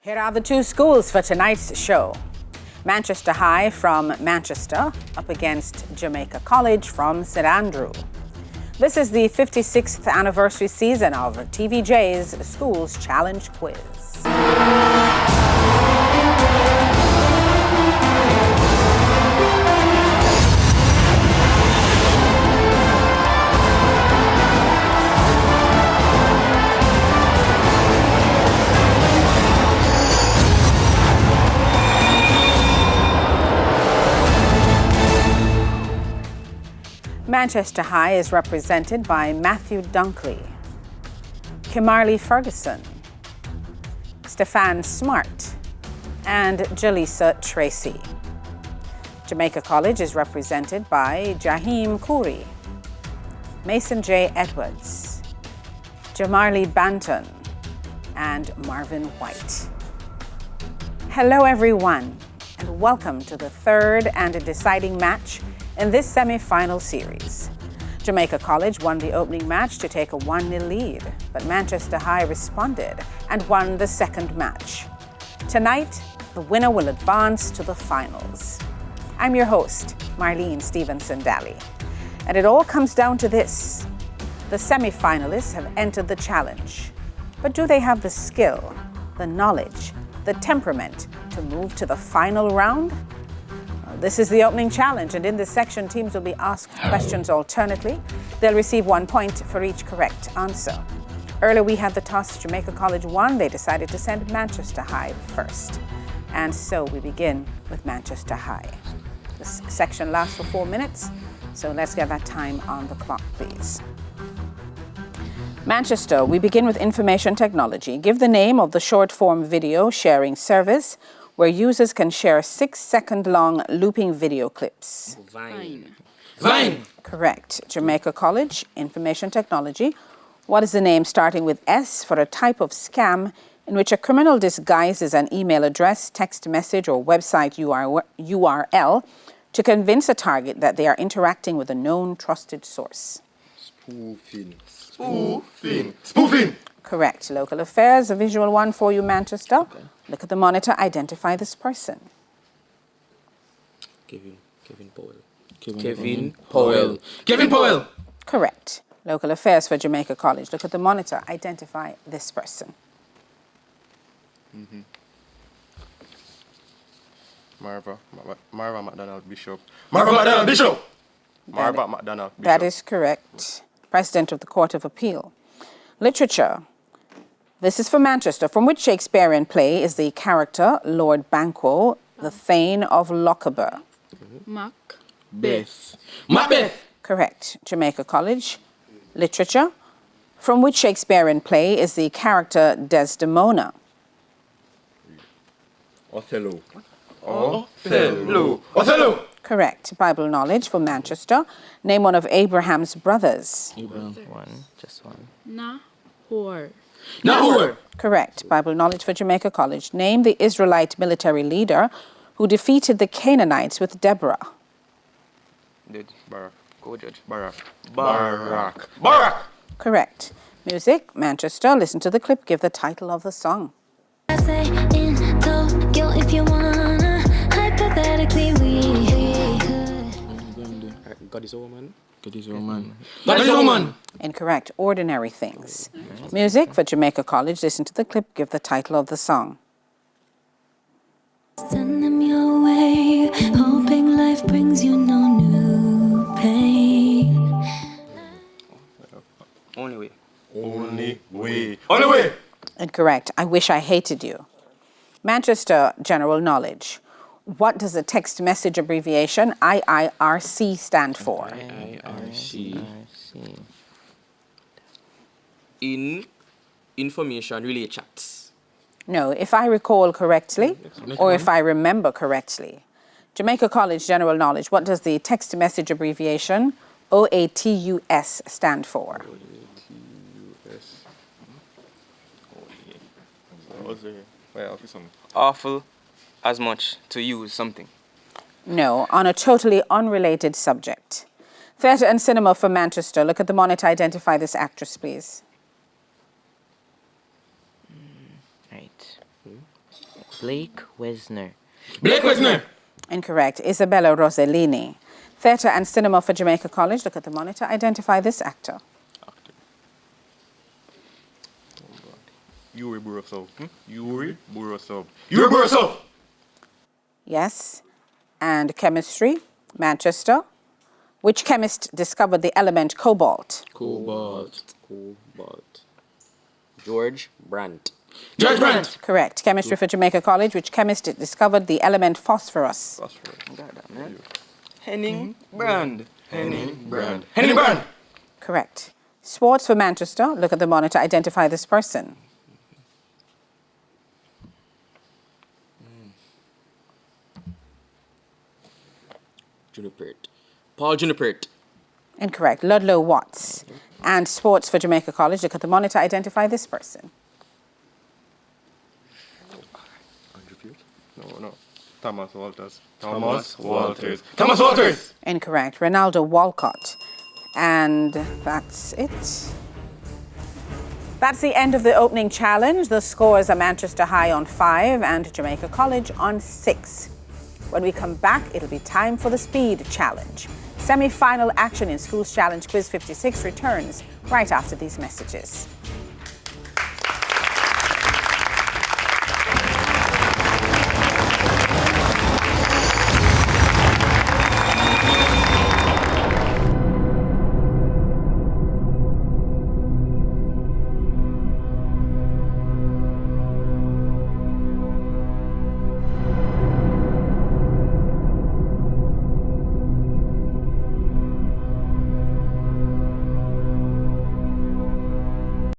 Here are the two schools for tonight's show. Manchester High from Manchester up against Jamaica College from St Andrew. This is the 56th anniversary season of TVJ's Schools Challenge Quiz. Manchester High is represented by Matthew Dunkley, Kimarley Ferguson, Stefan Smart, and Jalisa Tracy. Jamaica College is represented by Jaheem Khoury, Mason J. Edwards, Jamarley Banton, and Marvin White. Hello everyone, and welcome to the third and deciding match in this semi-final series. Jamaica College won the opening match to take a 1-0 lead, but Manchester High responded and won the second match. Tonight, the winner will advance to the finals. I'm your host, Marlene Stevenson-Daly, and it all comes down to this. The semi-finalists have entered the challenge, but do they have the skill, the knowledge, the temperament to move to the final round? This is the opening challenge, and in this section, teams will be asked questions alternately. They'll receive 1 point for each correct answer. Earlier, we had the toss. Jamaica College won. They decided to send Manchester High first. And so we begin with Manchester High. This section lasts for 4 minutes, so let's get that time on the clock, please. Manchester, we begin with information technology. Give the name of the short-form video sharing service where users can share 6-second-long looping video clips. Vine. Correct. Jamaica College, Information Technology. What is the name starting with S for a type of scam in which a criminal disguises an email address, text message, or website URL to convince a target that they are interacting with a known trusted source? Spoofing. Correct. Local affairs, a visual one for you, Manchester. Okay. Look at the monitor, identify this person. Kevin Powell. Correct. Local affairs for Jamaica College. Look at the monitor, identify this person. Marva McDonald Bishop. That is correct. President of the Court of Appeal. Literature. This is for Manchester. From which Shakespearean play is the character Lord Banquo, the Thane of Lochaber? Macbeth. Correct. Jamaica College. Literature. From which Shakespearean play is the character Desdemona? Othello. Correct. Bible knowledge for Manchester. Name one of Abraham's brothers. Just one. Nahor. Correct. Bible knowledge for Jamaica College. Name the Israelite military leader who defeated the Canaanites with Deborah. Barak. Correct. Music, Manchester. Listen to the clip. Give the title of the song. I say in Tokyo if you wanna, hypothetically we could. God is a woman. Incorrect. Ordinary Things. Music for Jamaica College. Listen to the clip. Give the title of the song. Send them your way, hoping life brings you no new pain. Only way. Incorrect. I Wish I Hated You. Manchester General Knowledge. What does the text message abbreviation IIRC stand for? IIRC. In information relay chats. No, if I recall correctly or if I remember correctly. Jamaica College General Knowledge. What does the text message abbreviation OATUS stand for? Awful as much to use something. No, on a totally unrelated subject. Theatre and cinema for Manchester. Look at the monitor. Identify this actress, please. Right. Blake Wesner. Blake Wisner. Incorrect. Isabella Rossellini. Theatre and Cinema for Jamaica College. Look at the monitor. Identify this actor. Yuri Burosov. Yuri Burosov. You're Borisov. Yes. And chemistry. Manchester. Which chemist discovered the element cobalt? Cobalt. George Brandt. George Brandt. Correct. Chemistry for Jamaica College. Which chemist discovered the element phosphorus? Phosphorus. Henning Brand. Henning Brand. Henning Brand. Correct. Sports for Manchester. Look at the monitor. Identify this person. Junipert. Paul Junipert. Incorrect. Ludlow Watts. And sports for Jamaica College. Look at the monitor. Identify this person. Andrew Pierce? No. Thomas Walters. Thomas Walters. Thomas Walters. Incorrect. Ronaldo Walcott. And that's it. That's the end of the opening challenge. The scores are Manchester High on 5 and Jamaica College on 6. When we come back, it'll be time for the speed challenge. Semi-final action in Schools Challenge Quiz 56 returns right after these messages.